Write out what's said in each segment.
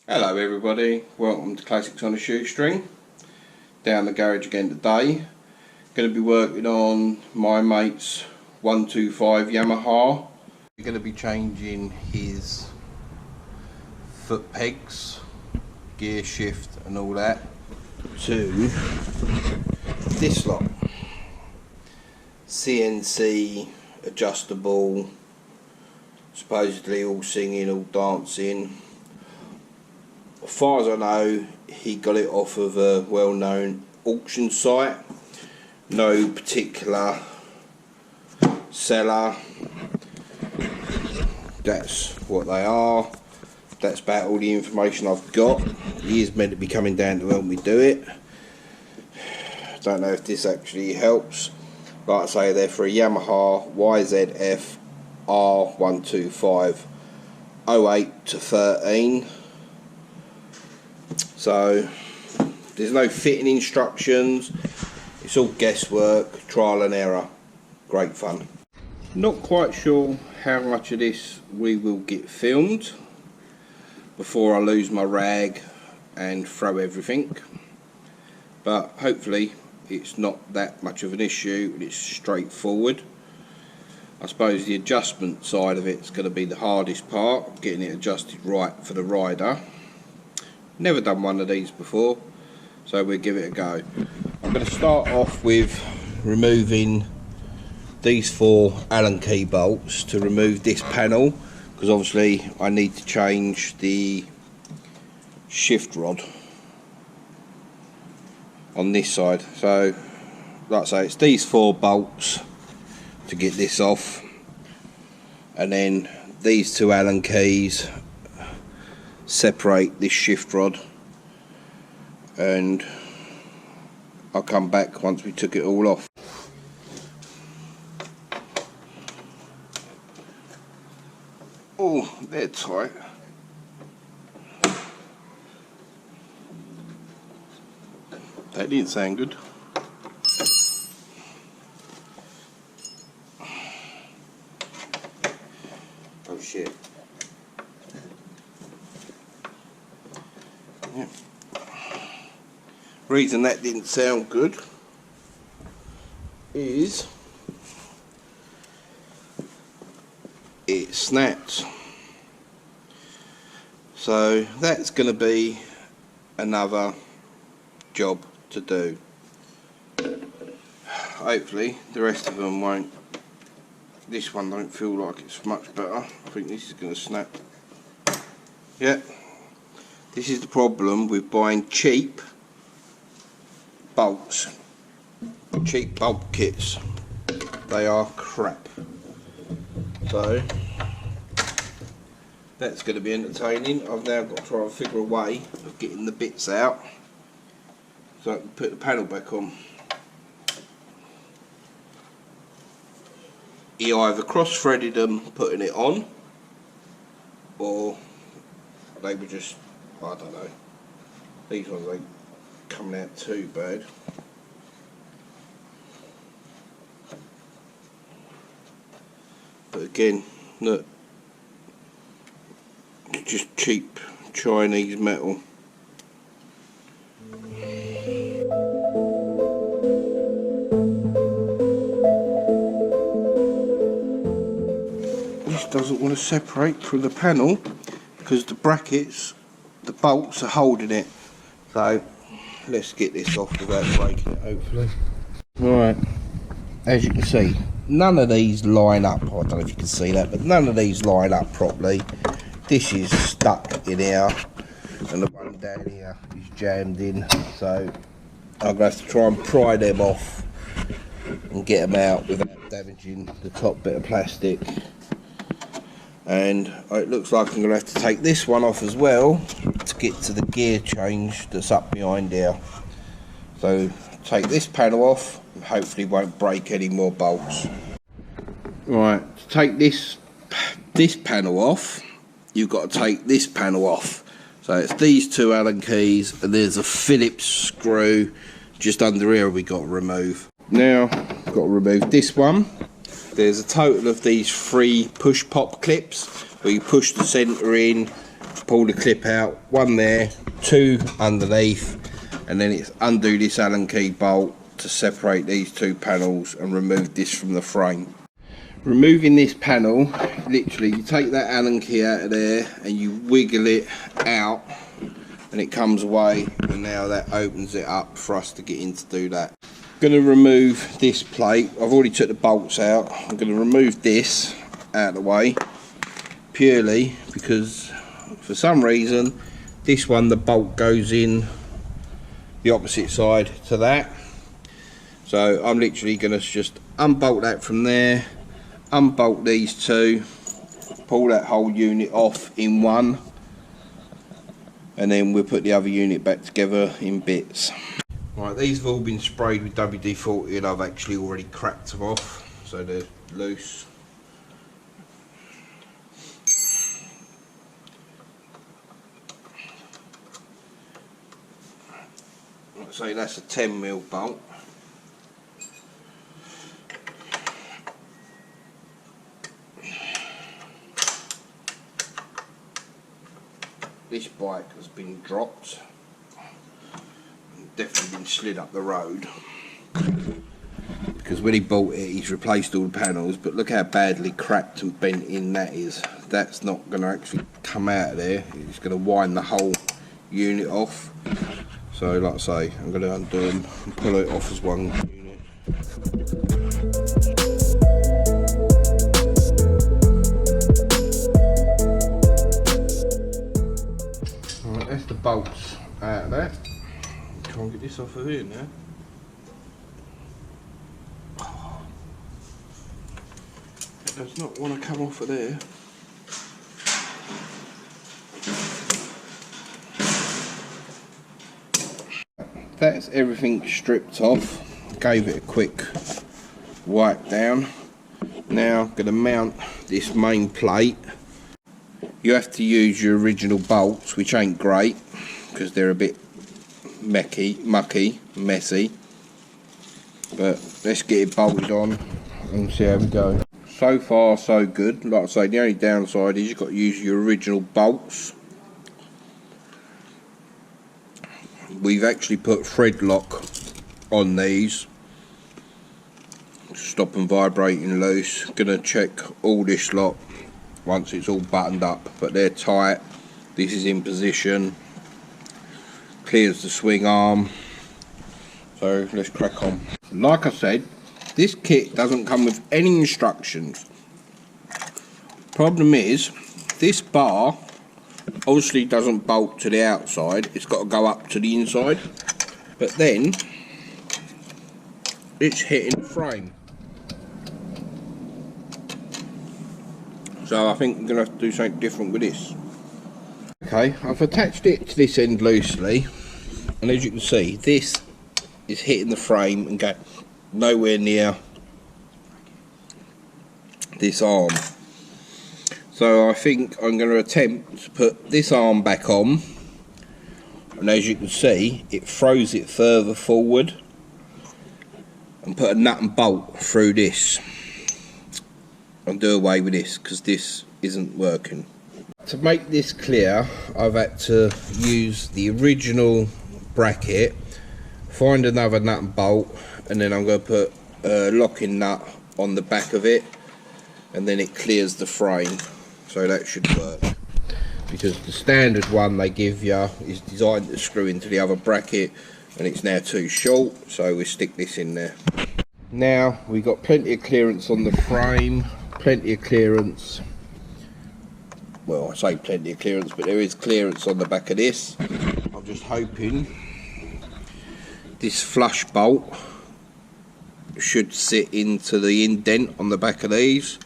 Hello everybody, welcome to Classics on a Shoestring. Down the garage again today. Going to be working on my mate's 125 Yamahar. We're going to be changing his foot pegs, gear shift and all that to this lot. CNC, adjustable, supposedly all singing, all dancing. As far as I know, he got it off of a well-known auction site. No particular seller. That's what they are. That's about all the information I've got. He is meant to be coming down to help me do it. Don't know if this actually helps. Like I say, they're for a Yamahar YZF R125 08 to 13. So there's no fitting instructions. It's all guesswork, trial and error. Great fun. Not quite sure how much of this we will get filmed before I lose my rag and throw everything, but hopefully it's not that much of an issue and it's straightforward. I suppose the adjustment side of it's going to be the hardest part, getting it adjusted right for the rider. Never done one of these before, so we'll give it a go. I'm going to start off with removing these 4 Allen key bolts to remove this panel, because obviously I need to change the shift rod on this side. So like I say, it's these 4 bolts to get this off, and then these 2 Allen keys separate this shift rod, and I'll come back once we took it all off. Oh, they're tight. That didn't sound good. Oh shit. Yeah. Reason that didn't sound good is it snapped. So that's going to be another job to do. Hopefully the rest of them won't. This one don't feel like it's much better. I think this is going to snap. Yeah, this is the problem with buying cheap bolts, cheap bolt kits. They are crap. So that's going to be entertaining. I've now got to try and figure a way of getting the bits out so I can put the panel back on. He either cross-threaded them putting it on, or they were just, I don't know, these ones ain't coming out too bad. But again, look, it's just cheap Chinese metal. This doesn't want to separate from the panel because the brackets, the bolts are holding it. So let's get this off without breaking it, hopefully. Right, as you can see, none of these line up. I don't know if you can see that, but none of these line up properly. This is stuck in here, and the one down here is jammed in. So I'm going to have to try and pry them off and get them out without damaging the top bit of plastic. And it looks like I'm going to have to take this one off as well to get to the gear change that's up behind here. So take this panel off and hopefully won't break any more bolts. Right, to take this panel off, you've got to take this panel off. So it's these 2 Allen keys, and there's a Phillips screw just under here we got to remove. Now I've got to remove this one, there's a total of these 3 push pop clips where you push the centre in, pull the clip out, 1 there, 2 underneath, and then it's undo this Allen key bolt to separate these 2 panels and remove this from the frame. Removing this panel, literally you take that Allen key out of there and you wiggle it out and it comes away, and now that opens it up for us to get in to do that. I'm going to remove this plate. I've already took the bolts out. I'm going to remove this out of the way purely because for some reason this one, the bolt goes in the opposite side to that, so I'm literally going to just unbolt that from there, unbolt these 2, pull that whole unit off in one, and then we'll put the other unit back together in bits. Right, these have all been sprayed with WD-40 and I've actually already cracked them off, so they're loose. So that's a 10mm bolt. This bike has been dropped and definitely been slid up the road because when he bought it he's replaced all the panels, but look how badly cracked and bent in that is. That's not going to actually come out of there, it's going to wind the whole unit off. So like I say, I'm going to undo them and pull it off as one unit. Alright, that's the bolts out of that. Try and get this off of here now. It does not want to come off of there. That's everything stripped off. Gave it a quick wipe down. Now I'm going to mount this main plate. You have to use your original bolts, which ain't great because they're a bit mucky, messy. But let's get it bolted on and see how we go. So far so good. Like I say, the only downside is you've got to use your original bolts. We've actually put thread lock on these to stop them vibrating loose. Gonna check all this lot once it's all buttoned up, but they're tight. This is in position, clears the swing arm, so let's crack on. Like I said, this kit doesn't come with any instructions. Problem is, this bar obviously doesn't bolt to the outside, it's got to go up to the inside, but then it's hitting the frame. So I think I'm going to have to do something different with this. Okay, I've attached it to this end loosely, and as you can see, this is hitting the frame and going nowhere near this arm. So I think I'm going to attempt to put this arm back on, and as you can see it throws it further forward, and put a nut and bolt through this and do away with this because this isn't working. To make this clear, I've had to use the original bracket, find another nut and bolt, and then I'm going to put a locking nut on the back of it, and then it clears the frame. So that should work, because the standard one they give you is designed to screw into the other bracket and it's now too short, so we stick this in there. Now we've got plenty of clearance on the frame, plenty of clearance, well I say plenty of clearance, but there is clearance on the back of this. I'm just hoping this flush bolt should sit into the indent on the back of these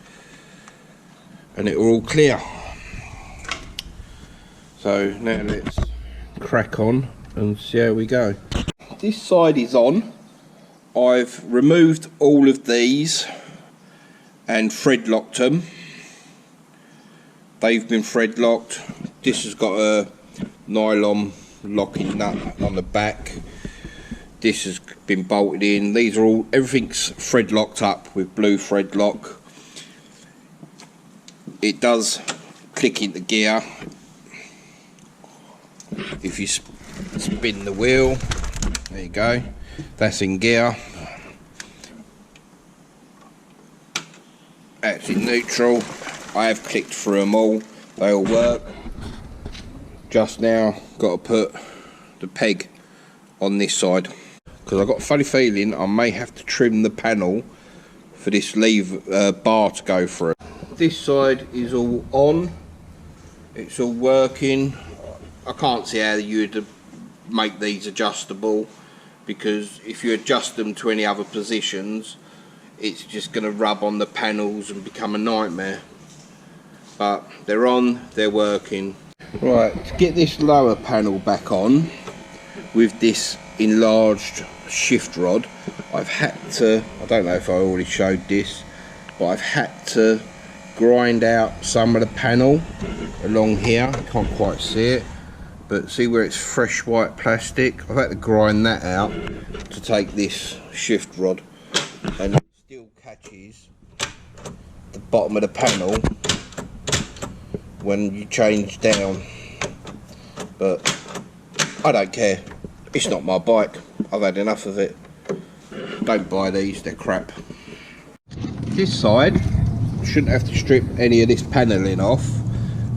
and it will all clear. So now let's crack on and see how we go. This side is on. I've removed all of these and thread locked them. They've been thread locked. This has got a nylon locking nut on the back. This has been bolted in. These are all, everything's thread locked up with blue thread lock. it does click into gear if you spin the wheel. There you go, that's in gear. That's in neutral. I have clicked through them all, they all work. Just now got to put the peg on this side because I've got a funny feeling I may have to trim the panel for this bar to go through. This side is all on, it's all working. I can't see how you'd make these adjustable, because if you adjust them to any other positions it's just going to rub on the panels and become a nightmare. But they're on, they're working. Right, to get this lower panel back on with this enlarged shift rod, I've had to, I don't know if I already showed this, but I've had to grind out some of the panel along here. Can't quite see it, but see where it's fresh white plastic? I've had to grind that out to take this shift rod, and it still catches the bottom of the panel when you change down. But I don't care, it's not my bike, I've had enough of it. Don't buy these, they're crap. This side shouldn't have to strip any of this panelling off,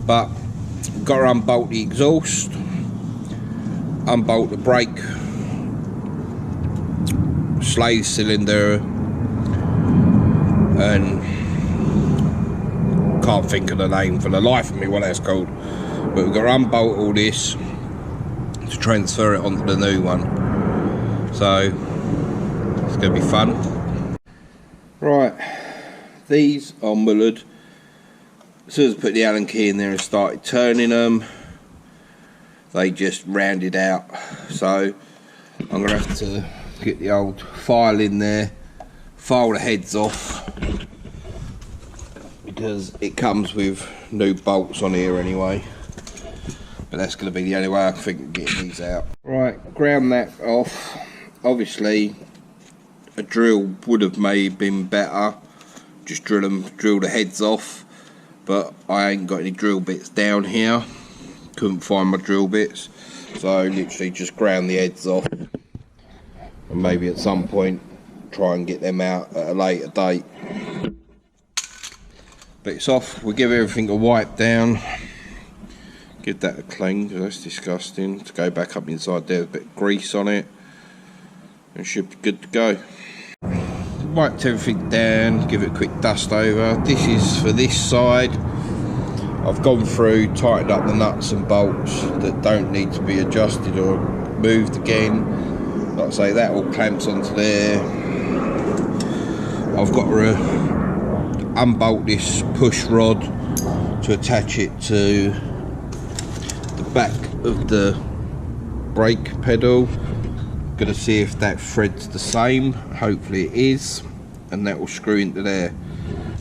but I've got to unbolt the exhaust, unbolt the brake slave cylinder, and can't think of the name for the life of me what that's called, but we've got to unbolt all this to transfer it onto the new one. So it's going to be fun. Right, these are mullered. As soon as I put the Allen key in there and started turning them, they just rounded out. So I'm going to have to get the old file in there, file the heads off, because it comes with new bolts on here anyway. But that's going to be the only way I can think of getting these out. Right, ground that off. Obviously a drill would have maybe been better, just drill the heads off, but I ain't got any drill bits down here, couldn't find my drill bits, so I literally just ground the heads off, and maybe at some point try and get them out at a later date. But it's off. We'll give everything a wipe down, give that a clean, because that's disgusting to go back up inside there, a bit of grease on it, and should be good to go. Wiped everything down, give it a quick dust over. This is for this side. I've gone through, tightened up the nuts and bolts that don't need to be adjusted or moved again. Like I say, that all clamps onto there. I've got to unbolt this push rod to attach it to the back of the brake pedal. Gonna see if that thread's the same, hopefully it is, and that will screw into there,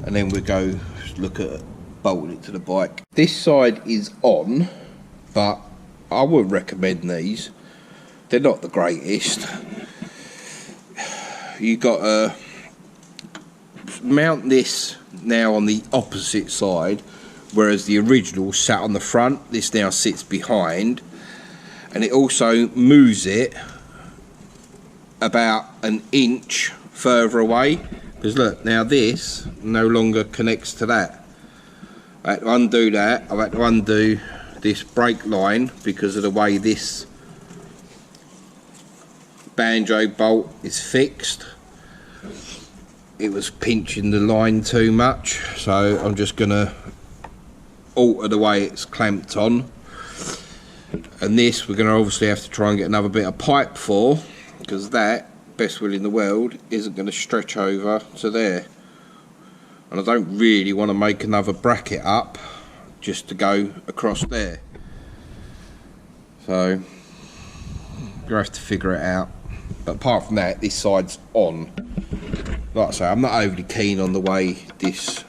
and then we'll go look at bolting it to the bike. This side is on, but I would recommend these. They're not the greatest. You got to mount this now on the opposite side, whereas the original sat on the front. This now sits behind, and it also moves it about an inch further away, because look, now this no longer connects to that. I had to undo that. I've had to undo this brake line because of the way this banjo bolt is fixed. It was pinching the line too much, so I'm just gonna alter the way it's clamped on. And this we're gonna obviously have to try and get another bit of pipe for, because that, best will in the world, isn't going to stretch over to there, and I don't really want to make another bracket up just to go across there, so I'm gonna have to figure it out. But apart from that, this side's on. Like I say, I'm not overly keen on the way this,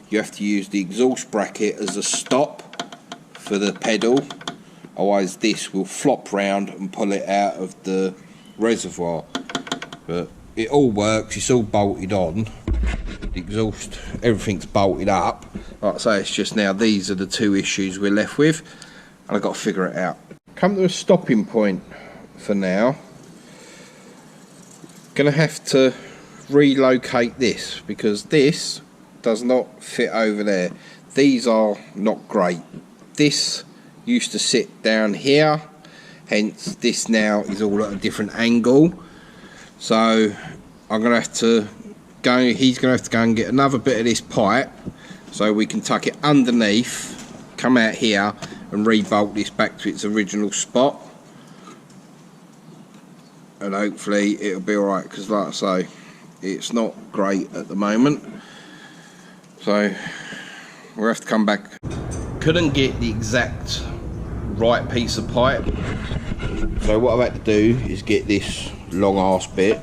you have to use the exhaust bracket as a stop for the pedal, otherwise this will flop round and pull it out of the reservoir. But it all works, it's all bolted on, the exhaust, everything's bolted up. like I say, it's just now these are the two issues we're left with, and I've got to figure it out. Come to a stopping point for now. Gonna have to relocate this because this does not fit over there. These are not great. This used to sit down here, hence this now is all at a different angle. So I'm gonna have to go, he's gonna have to go and get another bit of this pipe so we can tuck it underneath, come out here and re-bolt this back to its original spot, and hopefully it'll be alright, because like I say, it's not great at the moment, so we'll have to come back. Couldn't get the exact right piece of pipe, so what I've had to do is get this long ass bit.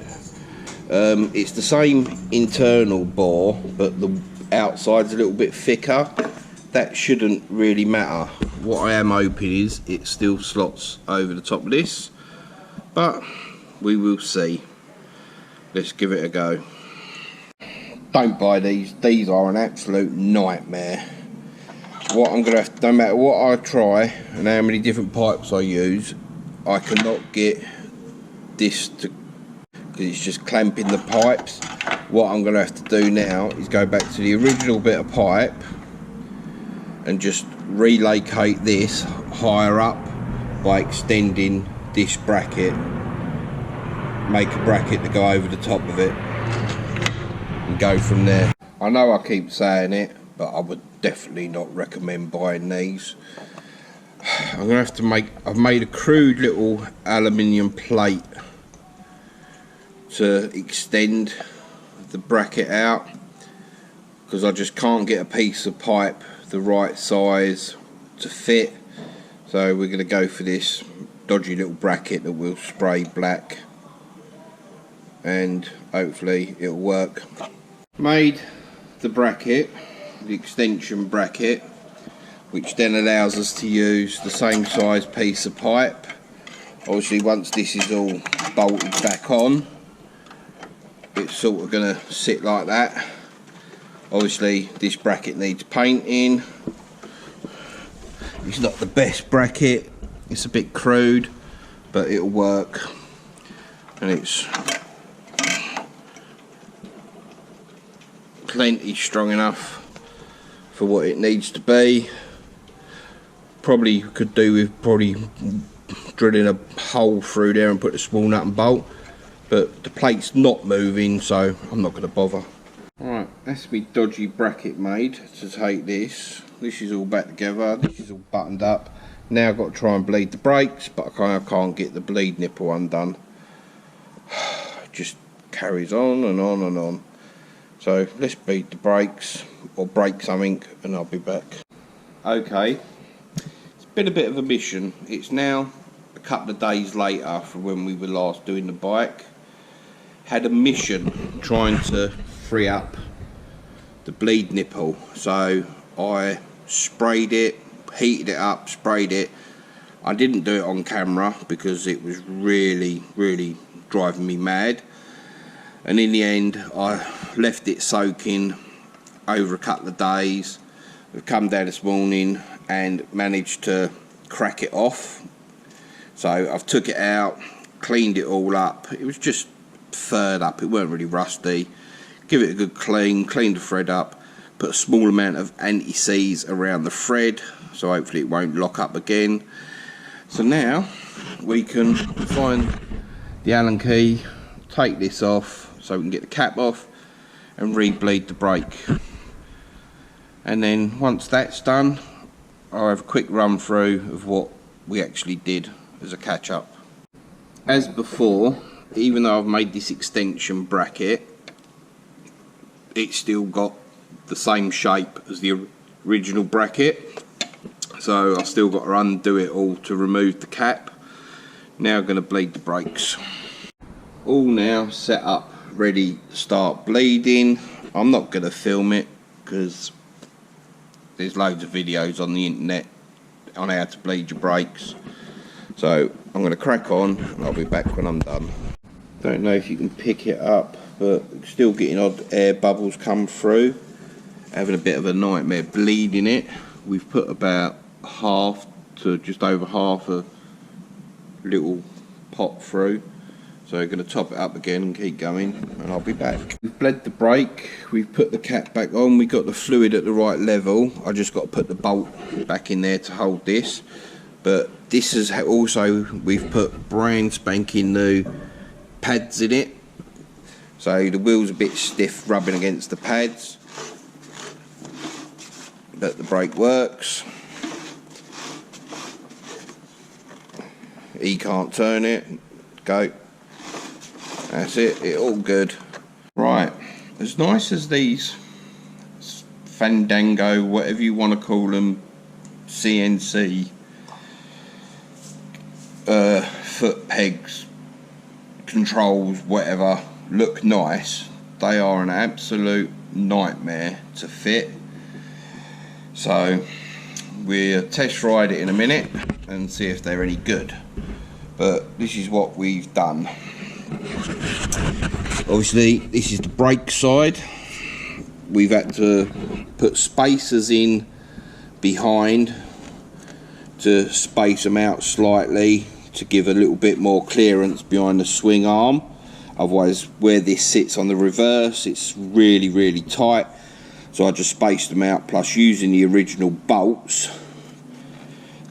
It's the same internal bore, but the outside's a little bit thicker. That shouldn't really matter. What I am hoping is it still slots over the top of this, but we will see. Let's give it a go. Don't buy these. These are an absolute nightmare. What I'm gonna have to, no matter what I try and how many different pipes I use, I cannot get this to, because it's just clamping the pipes. What I'm gonna have to do now is go back to the original bit of pipe and just relocate this higher up by extending this bracket, make a bracket to go over the top of it and go from there. I know I keep saying it, but I would definitely not recommend buying these. I'm gonna have to make, I've made a crude little aluminium plate to extend the bracket out, because I just can't get a piece of pipe the right size to fit. So we're going to go for this dodgy little bracket that we'll spray black, and hopefully it'll work. Made the bracket, the extension bracket, which then allows us to use the same size piece of pipe. Obviously once this is all bolted back on, it's sort of going to sit like that. Obviously this bracket needs painting. It's not the best bracket, it's a bit crude, but it'll work, and it's plenty strong enough for what it needs to be. Probably could do with drilling a hole through there and put a small nut and bolt, but the plate's not moving, so I'm not going to bother. Right, that's my dodgy bracket made to take this. This is all back together, this is all buttoned up. Now I've got to try and bleed the brakes, but I can't get the bleed nipple undone. It just carries on and on and on. So let's bleed the brakes, or break something, and I'll be back. Okay, it's been a bit of a mission. It's now a couple of days later from when we were last doing the bike. Had a mission trying to free up the bleed nipple, so I sprayed it, heated it up, sprayed it. I didn't do it on camera because it was really driving me mad, and in the end I left it soaking over a couple of days. I've come down this morning and managed to crack it off, so I've took it out, cleaned it all up. It was just furred up, it weren't really rusty. Give it a good clean, clean the thread up, put a small amount of anti-seize around the thread so hopefully it won't lock up again. So now we can find the Allen key, take this off so we can get the cap off and re-bleed the brake. And then once that's done, I'll have a quick run through of what we actually did as a catch up. As before, even though I've made this extension bracket, it's still got the same shape as the original bracket, so I've still got to undo it all to remove the cap. Now I'm going to bleed the brakes. All now set up, ready to start bleeding. I'm not going to film it because there's loads of videos on the internet on how to bleed your brakes, so I'm going to crack on and I'll be back when I'm done. Don't know if you can pick it up, but still getting odd air bubbles come through. having a bit of a nightmare bleeding it. We've put about half to just over half a little pot through, so we're going to top it up again and keep going, and I'll be back. We've bled the brake, we've put the cap back on, we got the fluid at the right level. I just got to put the bolt back in there to hold this, but this is also, we've put brand spanking new pads in it, so the wheel's a bit stiff rubbing against the pads, but the brake works. He can't turn it. Go. That's it all good. Right, as nice as these Fandango, whatever you want to call them, CNC foot pegs, controls, whatever, look nice, they are an absolute nightmare to fit. So we'll test ride it in a minute and see if they're any good. But this is what we've done. Obviously this is the brake side. We've had to put spacers in behind to space them out slightly to give a little bit more clearance behind the swing arm. Otherwise, where this sits on the reverse, it's really tight. So I just spaced them out, plus using the original bolts,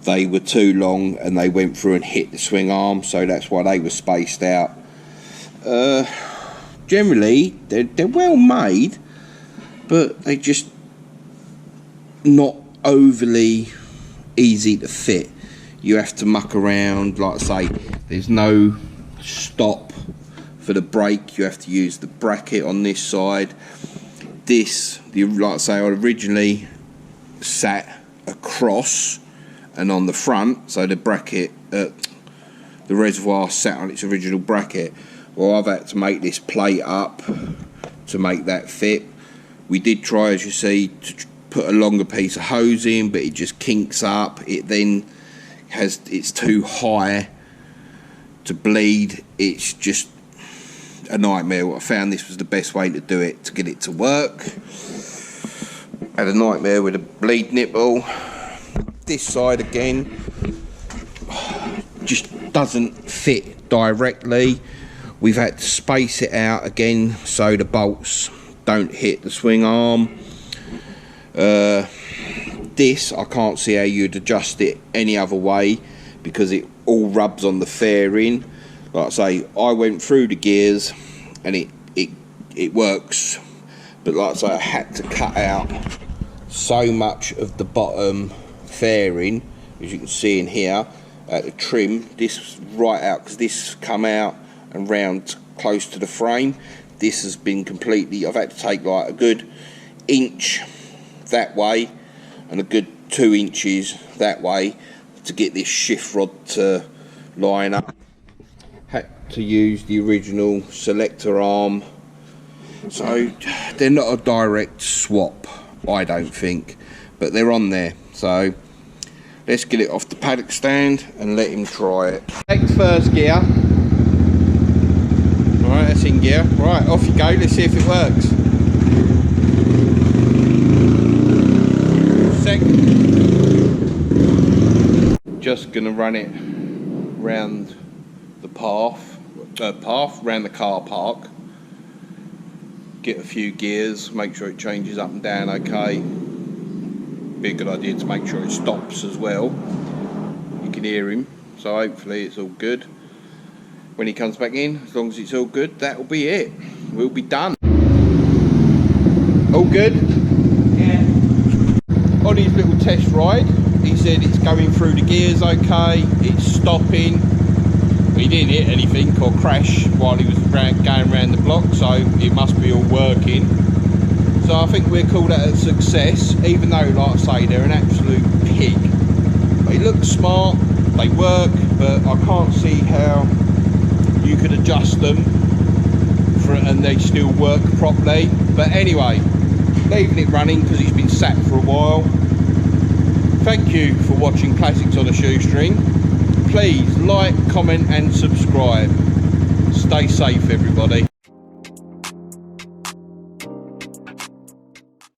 they were too long and they went through and hit the swing arm, so that's why they were spaced out. Generally they're well made, but they just not overly easy to fit. You have to muck around, like I say, there's no stop for the brake, you have to use the bracket on this side. Like I say, I originally sat across and on the front, so the bracket, the reservoir sat on its original bracket. Well, I've had to make this plate up to make that fit. We did try, as you see, to put a longer piece of hose in, but it just kinks up. It then it's too high to bleed. It's just a nightmare. I found this was the best way to do it, to get it to work. Had a nightmare with a bleed nipple. This side again just doesn't fit directly. We've had to space it out again so the bolts don't hit the swing arm. This, I can't see how you'd adjust it any other way because it all rubs on the fairing. Like I say, I went through the gears and it works, but like I say, I had to cut out so much of the bottom fairing, as you can see in here at the trim. This right out, because this come out and round close to the frame. This has been completely, I've had to take like a good inch that way and a good 2 inches that way to get this shift rod to line up. Had to use the original selector arm, so they're not a direct swap, I don't think, but they're on there. So let's get it off the paddock stand and let him try it. Take the first gear. Alright, that's in gear. Right, off you go, let's see if it works. Second. Just gonna run it round the path round the car park. Get a few gears, make sure it changes up and down okay. Be a good idea to make sure it stops as well. You can hear him, so hopefully it's all good. When he comes back in, as long as it's all good, that'll be it. We'll be done. All good? Yeah. On his little test ride, he said it's going through the gears okay, it's stopping. He didn't hit anything or crash while he was going around the block, so it must be all working. So I think we'll call that a success, even though, like I say, they're an absolute pig. They look smart, they work, but I can't see how you could adjust them and they still work properly. But anyway, leaving it running because it's been sat for a while. Thank you for watching Classics on a Shoestring. Please like, comment and subscribe. Stay safe, everybody.